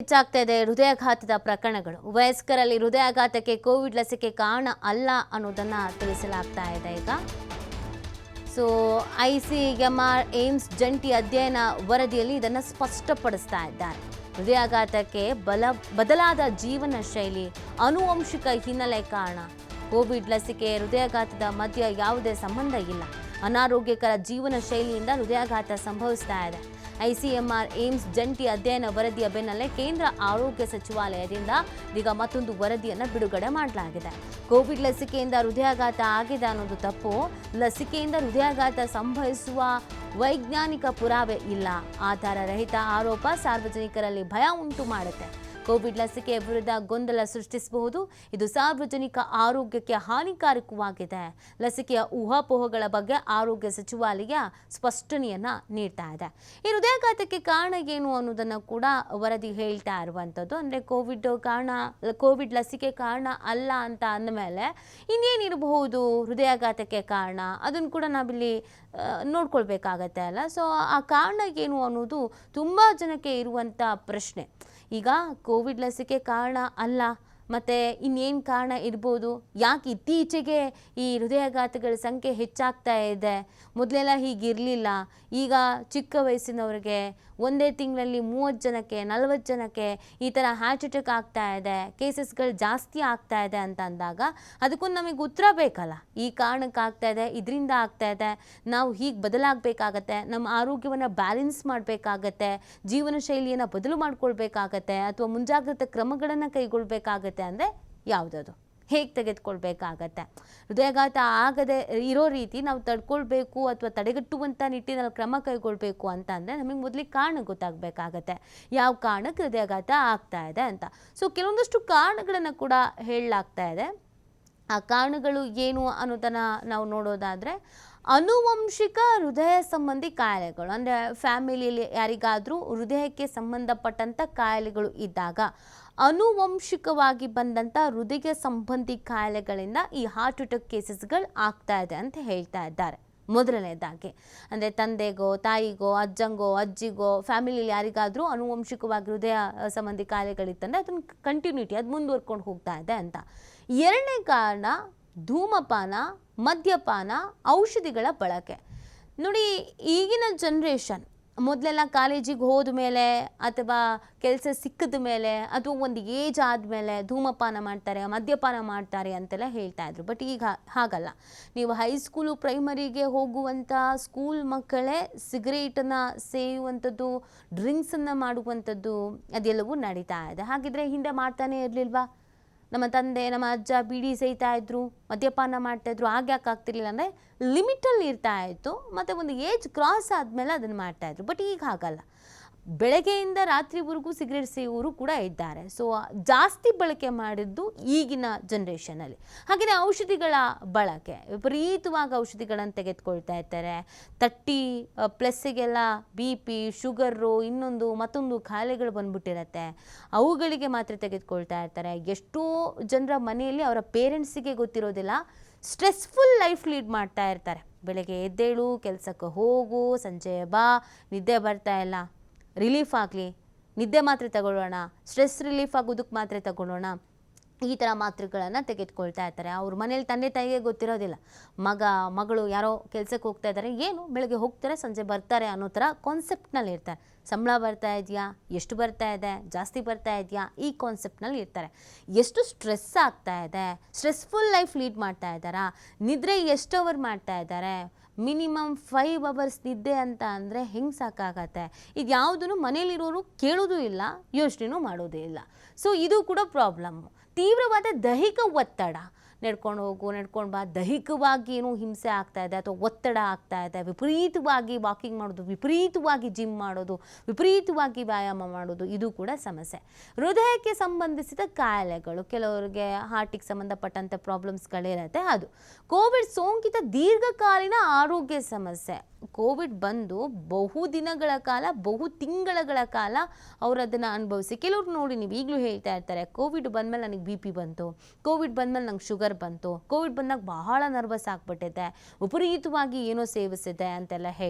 ಹೆಚ್ಚಾಗ್ತಾ ಇದೆ ಹೃದಯಾಘಾತದ ಪ್ರಕರಣಗಳು. ವಯಸ್ಕರಲ್ಲಿ ಹೃದಯಾಘಾತಕ್ಕೆ ಕೋವಿಡ್ ಲಸಿಕೆ ಕಾರಣ ಅಲ್ಲ ಅನ್ನೋದನ್ನ ತಿಳಿಸಲಾಗ್ತಾ ಇದೆ ಈಗ. ಸೊ ICMR ಏಮ್ಸ್ ಜಂಟಿ ಅಧ್ಯಯನ ವರದಿಯಲ್ಲಿ ಇದನ್ನು ಸ್ಪಷ್ಟಪಡಿಸ್ತಾ ಇದ್ದಾರೆ. ಹೃದಯಾಘಾತಕ್ಕೆ ಬದಲಾದ ಜೀವನ ಶೈಲಿ, ಆನುವಂಶಿಕ ಹಿನ್ನೆಲೆ ಕಾರಣ. ಕೋವಿಡ್ ಲಸಿಕೆ ಹೃದಯಾಘಾತದ ಮಧ್ಯ ಯಾವುದೇ ಸಂಬಂಧ ಇಲ್ಲ. ಅನಾರೋಗ್ಯಕರ ಜೀವನ ಶೈಲಿಯಿಂದ ಹೃದಯಾಘಾತ ಸಂಭವಿಸ್ತಾ ಇದೆ. ICMR ಏಮ್ಸ್ ಜಂಟಿ ಅಧ್ಯಯನ ವರದಿಯ ಬೆನ್ನಲ್ಲೇ ಕೇಂದ್ರ ಆರೋಗ್ಯ ಸಚಿವಾಲಯದಿಂದ ಈಗ ಮತ್ತೊಂದು ವರದಿಯನ್ನು ಬಿಡುಗಡೆ ಮಾಡಲಾಗಿದೆ. ಕೋವಿಡ್ ಲಸಿಕೆಯಿಂದ ಹೃದಯಾಘಾತ ಆಗಿದೆ ಅನ್ನೋದು ತಪ್ಪು. ಲಸಿಕೆಯಿಂದ ಹೃದಯಾಘಾತ ಸಂಭವಿಸುವ ವೈಜ್ಞಾನಿಕ ಪುರಾವೆ ಇಲ್ಲ. ಆಧಾರ ರಹಿತ ಆರೋಪ ಸಾರ್ವಜನಿಕರಲ್ಲಿ ಭಯ ಉಂಟು ಮಾಡುತ್ತೆ. ಕೋವಿಡ್ ಲಸಿಕೆಯ ವಿರುದ್ಧ ಗೊಂದಲ ಸೃಷ್ಟಿಸಬಹುದು. ಇದು ಸಾರ್ವಜನಿಕ ಆರೋಗ್ಯಕ್ಕೆ ಹಾನಿಕಾರಕವಾಗಿದೆ. ಲಸಿಕೆಯ ಊಹಾಪೋಹಗಳ ಬಗ್ಗೆ ಆರೋಗ್ಯ ಸಚಿವಾಲಯ ಸ್ಪಷ್ಟನೆಯನ್ನ ನೀಡ್ತಾ ಇದೆ. ಈ ಹೃದಯಾಘಾತಕ್ಕೆ ಕಾರಣ ಏನು ಅನ್ನೋದನ್ನು ಕೂಡ ವರದಿ ಹೇಳ್ತಾ ಇರುವಂಥದ್ದು. ಅಂದರೆ ಕೋವಿಡ್ ಲಸಿಕೆ ಕಾರಣ ಅಲ್ಲ ಅಂತ ಅಂದಮೇಲೆ ಇನ್ನೇನಿರಬಹುದು ಹೃದಯಾಘಾತಕ್ಕೆ ಕಾರಣ, ಅದನ್ನು ಕೂಡ ನಾವಿಲ್ಲಿ ನೋಡ್ಕೊಳ್ಬೇಕಾಗತ್ತೆ ಅಲ್ಲ. ಸೊ ಆ ಕಾರಣ ಏನು ಅನ್ನೋದು ತುಂಬ ಜನಕ್ಕೆ ಇರುವಂಥ ಪ್ರಶ್ನೆ. ಈಗ ಕೋವಿಡ್ ಲಸಿಕೆ ಕಾರಣ ಅಲ್ಲ, ಮತ್ತು ಇನ್ನೇನು ಕಾರಣ ಇರ್ಬೋದು? ಯಾಕೆ ಇತ್ತೀಚೆಗೆ ಈ ಹೃದಯಾಘಾತಗಳ ಸಂಖ್ಯೆ ಹೆಚ್ಚಾಗ್ತಾ ಇದೆ? ಮೊದಲೆಲ್ಲ ಹೀಗಿರಲಿಲ್ಲ. ಈಗ ಚಿಕ್ಕ ವಯಸ್ಸಿನವ್ರಿಗೆ ಒಂದೇ ತಿಂಗಳಲ್ಲಿ 30 ಜನಕ್ಕೆ 40 ಜನಕ್ಕೆ ಈ ಥರ ಹಾರ್ಟ್ ಅಟ್ಯಾಕ್ ಆಗ್ತಾ ಇದೆ, ಕೇಸಸ್ಗಳು ಜಾಸ್ತಿ ಆಗ್ತಾ ಇದೆ ಅಂತ ಅಂದಾಗ ಅದಕ್ಕೊಂದು ನಮಗೆ ಉತ್ತರ ಬೇಕಲ್ಲ. ಈ ಕಾರಣಕ್ಕೆ ಆಗ್ತಾ ಇದೆ, ಇದರಿಂದ ಆಗ್ತಾ ಇದೆ, ನಾವು ಹೀಗೆ ಬದಲಾಗಬೇಕಾಗತ್ತೆ, ನಮ್ಮ ಆರೋಗ್ಯವನ್ನು ಬ್ಯಾಲೆನ್ಸ್ ಮಾಡಬೇಕಾಗತ್ತೆ, ಜೀವನ ಶೈಲಿಯನ್ನು ಬದಲು ಮಾಡ್ಕೊಳ್ಬೇಕಾಗತ್ತೆ, ಅಥವಾ ಮುಂಜಾಗ್ರತಾ ಕ್ರಮಗಳನ್ನು ಕೈಗೊಳ್ಬೇಕಾಗತ್ತೆ ಅಂದರೆ ಯಾವುದದು? ಹೇಗೆ ತೆಗೆದುಕೊಳ್ಬೇಕಾಗತ್ತೆ? ಹೃದಯಾಘಾತ ಆಗದೆ ಇರೋ ರೀತಿ ನಾವು ತಡ್ಕೊಳ್ಬೇಕು ಅಥವಾ ತಡೆಗಟ್ಟುವಂಥ ನಿಟ್ಟಿನಲ್ಲಿ ಕ್ರಮ ಕೈಗೊಳ್ಬೇಕು ಅಂತ ಅಂದರೆ ನಮಗೆ ಮೊದಲಿಗೆ ಕಾರಣ ಗೊತ್ತಾಗಬೇಕಾಗತ್ತೆ. ಯಾವ ಕಾರಣಕ್ಕೆ ಹೃದಯಾಘಾತ ಆಗ್ತಾ ಇದೆ ಅಂತ. ಸೊ ಕೆಲವೊಂದಷ್ಟು ಕಾರಣಗಳನ್ನು ಕೂಡ ಹೇಳಲಾಗ್ತಾ ಇದೆ. ಆ ಕಾರಣಗಳು ಏನು ಅನ್ನೋದನ್ನು ನಾವು ನೋಡೋದಾದರೆ, ಆನುವಂಶಿಕ ಹೃದಯ ಸಂಬಂಧಿ ಕಾಯಿಲೆಗಳು, ಅಂದರೆ ಫ್ಯಾಮಿಲಿಯಲ್ಲಿ ಯಾರಿಗಾದರೂ ಹೃದಯಕ್ಕೆ ಸಂಬಂಧಪಟ್ಟಂಥ ಕಾಯಿಲೆಗಳು ಇದ್ದಾಗ ಆನುವಂಶಿಕವಾಗಿ ಬಂದಂಥ ಹೃದಯ ಸಂಬಂಧಿ ಕಾಯಿಲೆಗಳಿಂದ ಈ ಹಾರ್ಟ್ ಅಟ್ಯಾಕ್ ಕೇಸಸ್ಗಳು ಆಗ್ತಾ ಇದೆ ಅಂತ ಹೇಳ್ತಾ ಇದ್ದಾರೆ. ಮೊದಲನೇದಾಗಿ ಅಂದರೆ ತಂದೆಗೋ, ತಾಯಿಗೋ, ಅಜ್ಜಂಗೋ, ಅಜ್ಜಿಗೋ, ಫ್ಯಾಮಿಲಿಯಲ್ಲಿ ಯಾರಿಗಾದರೂ ಆನುವಂಶಿಕವಾಗಿ ಹೃದಯ ಸಂಬಂಧಿ ಕಾಯಿಲೆಗಳಿತ್ತಂದರೆ ಅದನ್ನು ಕಂಟಿನ್ಯೂಟಿ ಅದು ಮುಂದುವರ್ಕೊಂಡು ಹೋಗ್ತಾ ಇದೆ ಅಂತ. ಎರಡನೇ ಕಾರಣ ಧೂಮಪಾನ, ಮದ್ಯಪಾನ, ಔಷಧಿಗಳ ಬಳಕೆ. ನೋಡಿ, ಈಗಿನ ಜನ್ರೇಷನ್ ಮೊದಲೆಲ್ಲ ಕಾಲೇಜಿಗೆ ಹೋದ ಮೇಲೆ ಅಥವಾ ಕೆಲಸ ಸಿಕ್ಕಿದ ಮೇಲೆ ಅಥವಾ ಒಂದು ಏಜ್ ಆದಮೇಲೆ ಧೂಮಪಾನ ಮಾಡ್ತಾರೆ, ಮದ್ಯಪಾನ ಮಾಡ್ತಾರೆ ಅಂತೆಲ್ಲ ಹೇಳ್ತಾ ಇದ್ರು. ಬಟ್ ಈಗ ಹಾಗಲ್ಲ. ನೀವು ಹೈಸ್ಕೂಲು ಪ್ರೈಮರಿಗೆ ಹೋಗುವಂಥ ಸ್ಕೂಲ್ ಮಕ್ಕಳೇ ಸಿಗರೇಟನ್ನು ಸೇಯುವಂಥದ್ದು, ಡ್ರಿಂಕ್ಸನ್ನು ಮಾಡುವಂಥದ್ದು ಅದೆಲ್ಲವೂ ನಡೀತಾ ಇದೆ. ಹಾಗಿದ್ರೆ ಹಿಂದೆ ಮಾಡ್ತಾನೆ ಇರಲಿಲ್ವಾ? ನಮ್ಮ ತಂದೆ, ನಮ್ಮ ಅಜ್ಜ ಬೀಡಿ ಸೇಯ್ತಾ ಇದ್ರು, ಮದ್ಯಪಾನ ಮಾಡ್ತಾಯಿದ್ರು. ಯಾಕೆ ಆಗ್ತಿರ್ಲಿಲ್ಲ ಅಂದರೆ ಲಿಮಿಟಲ್ಲಿ ಇರ್ತಾ ಇತ್ತು, ಮತ್ತು ಒಂದು ಏಜ್ ಕ್ರಾಸ್ ಆದಮೇಲೆ ಅದನ್ನು ಮಾಡ್ತಾಯಿದ್ರು. ಬಟ್ ಈಗ ಹಾಗಲ್ಲ. ಬೆಳಗ್ಗೆಯಿಂದ ರಾತ್ರಿವರೆಗೂ ಸಿಗರೇಟ್ ಸೇಯೋರು ಕೂಡ ಇದ್ದಾರೆ. ಸೊ ಜಾಸ್ತಿ ಬಳಕೆ ಮಾಡಿದ್ದು ಈಗಿನ ಜನ್ರೇಷನಲ್ಲಿ. ಹಾಗೆಯೇ ಔಷಧಿಗಳ ಬಳಕೆ, ವಿಪರೀತವಾಗಿ ಔಷಧಿಗಳನ್ನು ತೆಗೆದುಕೊಳ್ತಾ ಇರ್ತಾರೆ. 30+ BP, ಶುಗರು, ಮತ್ತೊಂದು ಕಾಯಿಲೆಗಳು ಬಂದ್ಬಿಟ್ಟಿರತ್ತೆ. ಅವುಗಳಿಗೆ ಮಾತ್ರ ತೆಗೆದುಕೊಳ್ತಾ ಇರ್ತಾರೆ. ಎಷ್ಟೋ ಜನರ ಮನೆಯಲ್ಲಿ ಅವರ ಪೇರೆಂಟ್ಸಿಗೆ ಗೊತ್ತಿರೋದಿಲ್ಲ, ಸ್ಟ್ರೆಸ್ಫುಲ್ ಲೈಫ್ ಲೀಡ್ ಮಾಡ್ತಾ ಇರ್ತಾರೆ. ಬೆಳಗ್ಗೆ ಎದ್ದೇಳು, ಕೆಲಸಕ್ಕೆ ಹೋಗು, ಸಂಜೆ ಬಾ, ನಿದ್ದೆ ಬರ್ತಾ ಇಲ್ಲ, ರಿಲೀಫ್ ಆಗಲಿ, ನಿದ್ದೆ ಮಾತ್ರೆ ತಗೊಳ್ಳೋಣ, ಸ್ಟ್ರೆಸ್ ರಿಲೀಫ್ ಆಗೋದಕ್ಕೆ ಮಾತ್ರೆ ತಗೊಳ್ಳೋಣ, ಈ ಥರ ಮಾತ್ರೆಗಳನ್ನು ತೆಗೆದುಕೊಳ್ತಾ ಇರ್ತಾರೆ. ಅವ್ರ ಮನೇಲಿ ತಂದೆ ತಾಯಿಗೆ ಗೊತ್ತಿರೋದಿಲ್ಲ, ಮಗಳು ಯಾರೋ ಕೆಲಸಕ್ಕೆ ಹೋಗ್ತಾ ಇದ್ದಾರೆ, ಏನು ಬೆಳಗ್ಗೆ ಹೋಗ್ತಾರೆ ಸಂಜೆ ಬರ್ತಾರೆ ಅನ್ನೋ ಥರ ಕಾನ್ಸೆಪ್ಟ್ನಲ್ಲಿ ಇರ್ತಾರೆ. ಸಂಬಳ ಬರ್ತಾ ಇದೆಯಾ, ಎಷ್ಟು ಬರ್ತಾ ಇದೆ, ಜಾಸ್ತಿ ಬರ್ತಾ ಇದೆಯಾ, ಈ ಕಾನ್ಸೆಪ್ಟ್ನಲ್ಲಿ ಇರ್ತಾರೆ. ಎಷ್ಟು ಸ್ಟ್ರೆಸ್ ಆಗ್ತಾ ಇದೆ, ಸ್ಟ್ರೆಸ್ಫುಲ್ ಲೈಫ್ ಲೀಡ್ ಮಾಡ್ತಾ ಇದ್ದಾರಾ, ನಿದ್ರೆ ಎಷ್ಟು ಅವರ್ ಮಾಡ್ತಾ ಇದ್ದಾರೆ, ಮಿನಿಮಮ್ 5 hours ನಿದ್ದೆ ಅಂತ ಅಂದರೆ ಹೆಂಗೆ ಸಾಕಾಗತ್ತೆ? ಇದು ಯಾವುದನ್ನು ಮನೇಲಿರೋರು ಕೇಳೋದು ಇಲ್ಲ, ಯೋಚನೆನೂ ಮಾಡೋದೇ ಇಲ್ಲ. ಸೊ ಇದು ಕೂಡ ಪ್ರಾಬ್ಲಮ್ಮು. ತೀವ್ರವಾದ ದೈಹಿಕ ಒತ್ತಡ, ನಡ್ಕೊಂಡು ಹೋಗು, ನಡ್ಕೊಂಡು ಬಾ, ದೈಹಿಕವಾಗಿ ಏನೋ ಹಿಂಸೆ ಆಗ್ತಾ ಇದೆ ಅಥವಾ ಒತ್ತಡ ಆಗ್ತಾ ಇದೆ, ವಿಪರೀತವಾಗಿ ವಾಕಿಂಗ್ ಮಾಡೋದು, ವಿಪರೀತವಾಗಿ ಜಿಮ್ ಮಾಡೋದು, ವಿಪರೀತವಾಗಿ ವ್ಯಾಯಾಮ ಮಾಡೋದು, ಇದು ಕೂಡ ಸಮಸ್ಯೆ. ಹೃದಯಕ್ಕೆ ಸಂಬಂಧಿಸಿದ ಕಾಯಿಲೆಗಳು, ಕೆಲವರಿಗೆ ಹಾರ್ಟಿಗೆ ಸಂಬಂಧಪಟ್ಟಂಥ ಪ್ರಾಬ್ಲಮ್ಸ್ಗಳಿರುತ್ತೆ. ಅದು ಕೋವಿಡ್ ಸೋಂಕಿತ ದೀರ್ಘಕಾಲೀನ ಆರೋಗ್ಯ ಸಮಸ್ಯೆ. ಕೋವಿಡ್ ಬಂದು ಬಹು ದಿನಗಳ ಕಾಲ, ಬಹು ತಿಂಗಳ ಕಾಲ ಅವರು ಅದನ್ನು ಅನುಭವಿಸಿ, ಕೆಲವ್ರು ನೋಡಿ ನೀವು ಈಗಲೂ ಹೇಳ್ತಾ ಇರ್ತಾರೆ, ಕೋವಿಡ್ ಬಂದಮೇಲೆ ನನಗೆ BP ಬಂತು, ಕೋವಿಡ್ ಬಂದಮೇಲೆ ನಂಗೆ ಶುಗರ್ ಬಂತು, ಕೋವಿಡ್ ಬಂದಾಗ ಬಹಳ ನರ್ವಸ್ ಆಗಿಬಿಟ್ಟಿದೆ, ವಿಪರೀತವಾಗಿ ಏನೋ ಸೇವಿಸಿದೆ ಅಂತೆಲ್ಲ ಹೇಳಿ